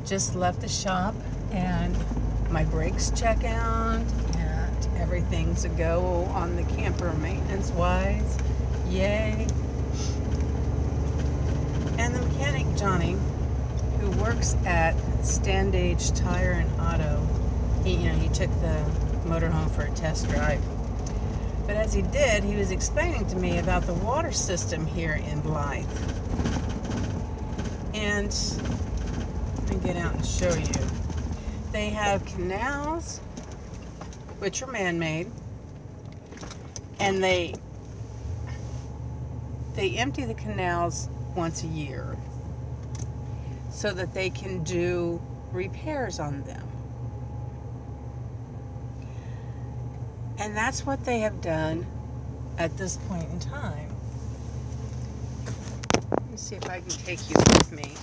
just left the shop and my brakes check out and everything's a go on the camper maintenance wise. Yay. And the mechanic Johnny, who works at Standage Tire and Auto, he took the motorhome for a test drive. But as he did, he was explaining to me about the water system here in Blythe. And let me get out and show you. They have canals, which are man-made, and they empty the canals once a year so that they can do repairs on them. And that's what they have done at this point in time. Let me see if I can take you with me.